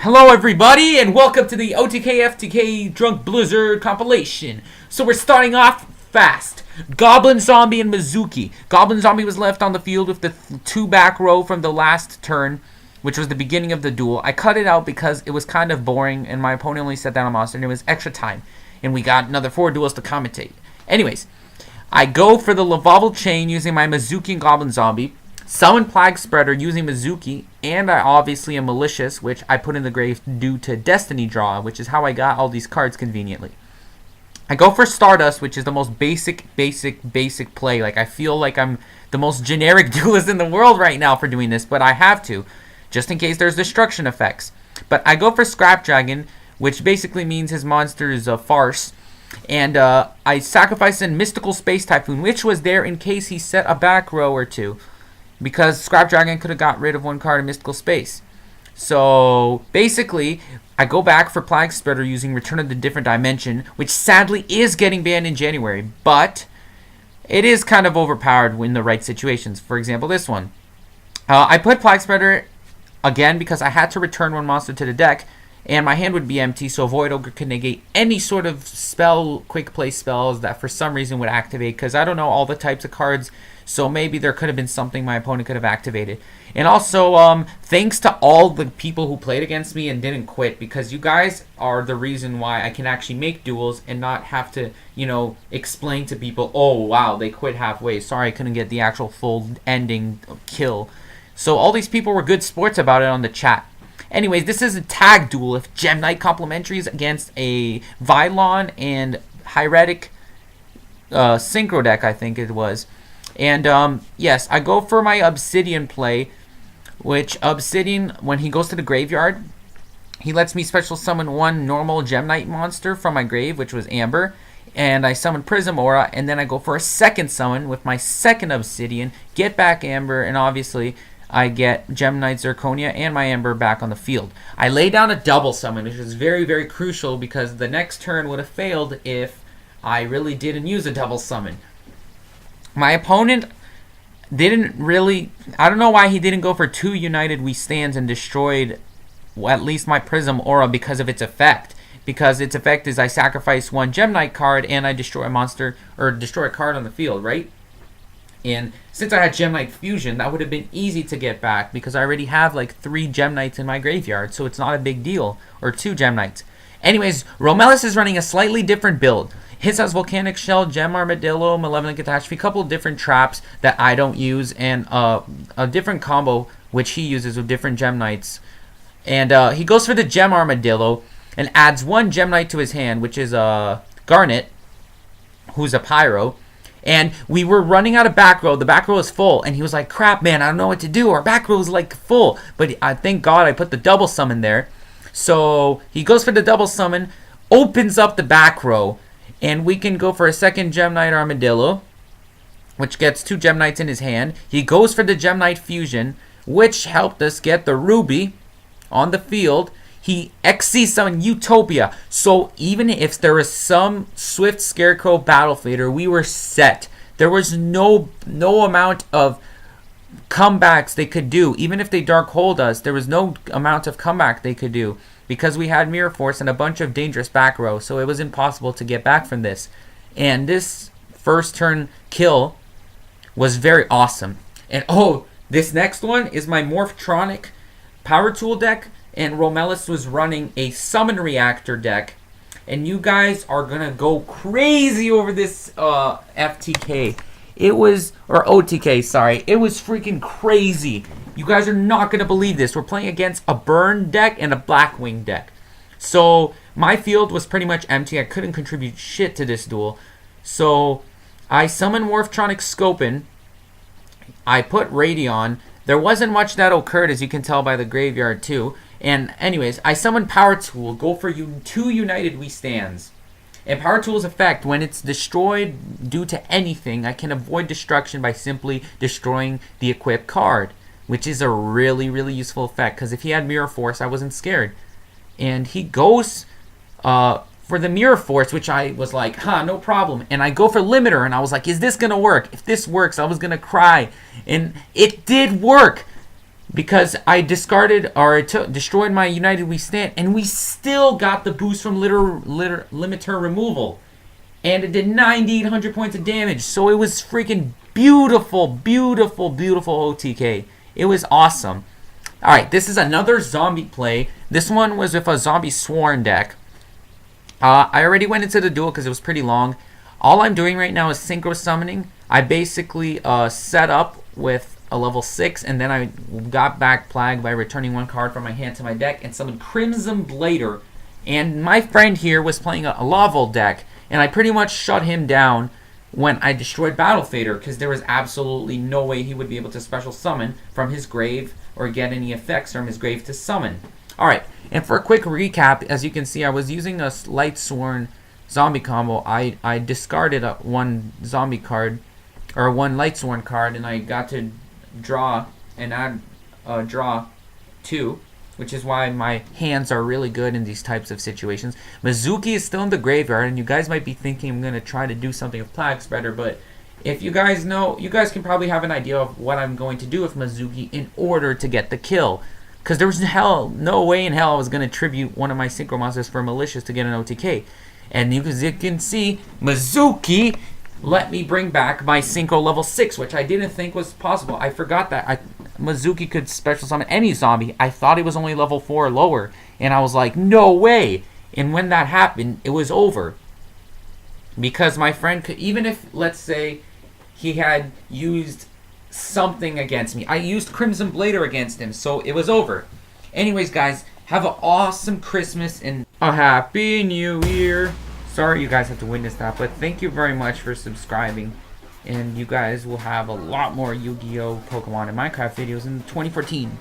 Hello everybody and welcome to the OTK FTK DrunkBlizzard compilation. So we're starting off fast. Goblin Zombie and Mizuki. Goblin Zombie was left on the field with the two back row from the last turn, which was the beginning of the duel. I cut it out because it was kind of boring and my opponent only set down a monster and it was extra time. And we got another 4 duels to commentate. Anyways, I go for the Lavable Chain using my Mizuki and Goblin Zombie. Summon Plague Spreader using Mizuki, and I obviously am Malicious, which I put in the grave due to Destiny Draw, which is how I got all these cards conveniently. I go for Stardust, which is the most basic play. Like, I feel like I'm the most generic duelist in the world right now for doing this, but I have to, just in case there's destruction effects. But I go for Scrap Dragon, which basically means his monster is a farce. And I sacrifice in Mystical Space Typhoon, which was there in case he set a back row or two. Because Scrap Dragon could have got rid of one card in Mystical Space. So, basically, I go back for Plague Spreader using Return of the Different Dimension, which sadly is getting banned in January. But, it is kind of overpowered in the right situations. For example, this one. I put Plague Spreader again because I had to return one monster to the deck. And my hand would be empty, so Void Ogre could negate any sort of spell, quick play spells that for some reason would activate. Because I don't know all the types of cards, so maybe there could have been something my opponent could have activated. And also, thanks to all the people who played against me and didn't quit. Because you guys are the reason why I can actually make duels and not have to, you know, explain to people, oh wow, they quit halfway. Sorry I couldn't get the actual full ending kill. So all these people were good sports about it on the chat. Anyways, this is a tag duel of Gem Knight complementaries against a Vylon and Hieratic Synchro deck, I think it was. And yes, I go for my Obsidian play, which Obsidian, when he goes to the graveyard, he lets me special summon one normal Gem Knight monster from my grave, which was Amber. And I summon Prism Aura, and then I go for a second summon with my second Obsidian, get back Amber, and obviously I get Gem Knight Zirconia and my Amber back on the field. I lay down a double summon, which is very, very crucial because the next turn would have failed if I really didn't use a double summon. My opponent didn't really, I don't know why he didn't go for 2 United We Stands and destroyed at least my Prism Aura because of its effect. Because its effect is I sacrifice one Gem Knight card and I destroy a monster, or destroy a card on the field, right? And since I had Gem Knight Fusion, that would have been easy to get back because I already have like 3 Gem Knights in my graveyard, so it's not a big deal. Or 2 Gem Knights. Anyways, Romelis is running a slightly different build. His has Volcanic Shell, Gem Armadillo, Malevolent Catastrophe, a couple of different traps that I don't use, and a different combo which he uses with different Gem Knights. And he goes for the Gem Armadillo and adds 1 Gem Knight to his hand, which is Garnet, who's a Pyro. And we were running out of back row. The back row is full. And he was like, crap, man, I don't know what to do. Our back row is like full. But I thank God I put the double summon there. So he goes for the double summon, opens up the back row. And we can go for a second Gem Knight Armadillo, which gets 2 Gem Knights in his hand. He goes for the Gem Knight Fusion, which helped us get the Ruby on the field. He XC summoned Utopia. So even if there was some Swift Scarecrow Battle Fader, we were set. There was no amount of comebacks they could do. Even if they Dark Hold us, there was no amount of comeback they could do. Because we had Mirror Force and a bunch of dangerous back row. So it was impossible to get back from this. And this first turn kill was very awesome. And oh, this next one is my Morphtronic Power Tool deck. And Romelis was running a Summon Reactor deck. And you guys are going to go crazy over this FTK. It was, or OTK, sorry. It was freaking crazy. You guys are not going to believe this. We're playing against a Burn deck and a Blackwing deck. So, my field was pretty much empty. I couldn't contribute shit to this duel. So, I summoned Morphtronic Scopin. I put Radion. There wasn't much that occurred, as you can tell by the graveyard, too. And anyways, I summon Power Tool, go for 2 United We Stands. And Power Tool's effect, when it's destroyed due to anything, I can avoid destruction by simply destroying the equipped card. Which is a really, really useful effect, because if he had Mirror Force, I wasn't scared. And he goes for the Mirror Force, which I was like, no problem. And I go for Limiter, and I was like, is this going to work? If this works, I was going to cry. And it did work. because I discarded or destroyed my United We Stand, and we still got the boost from limiter removal. And it did 9,800 points of damage. So it was freaking beautiful, beautiful, beautiful OTK. It was awesome. Alright, this is another zombie play. This one was with a zombie sworn deck. I already went into the duel because it was pretty long. All I'm doing right now is synchro summoning. I basically set up with a level 6, and then I got back Plague by returning 1 card from my hand to my deck and summoned Crimson Blader. And my friend here was playing a Laval deck, and I pretty much shut him down when I destroyed Battle Fader, because there was absolutely no way he would be able to special summon from his grave or get any effects from his grave to summon. Alright, and for a quick recap, as you can see, I was using a Light Sworn zombie combo. I discarded one zombie card, or one Light Sworn card, and I got to draw and add draw 2, which is why my hands are really good in these types of situations. Mizuki is still in the graveyard, and you guys might be thinking I'm going to try to do something with Plague Spreader, but if you guys know, you guys can probably have an idea of what I'm going to do with Mizuki in order to get the kill. Because there was no way in hell I was going to tribute one of my Synchro Monsters for Malicious to get an OTK. And as you can see, Mizuki let me bring back my Synchro level 6, which I didn't think was possible. I forgot that Mizuki could special summon any zombie. I thought he was only level 4 or lower, and I was like, no way. And when that happened, it was over. Because my friend could, even if, let's say, he had used something against me. I used Crimson Blader against him, so it was over. Anyways, guys, have an awesome Christmas and a Happy New Year. Sorry you guys have to witness that, but thank you very much for subscribing. And you guys will have a lot more Yu-Gi-Oh! Pokemon and Minecraft videos in 2014.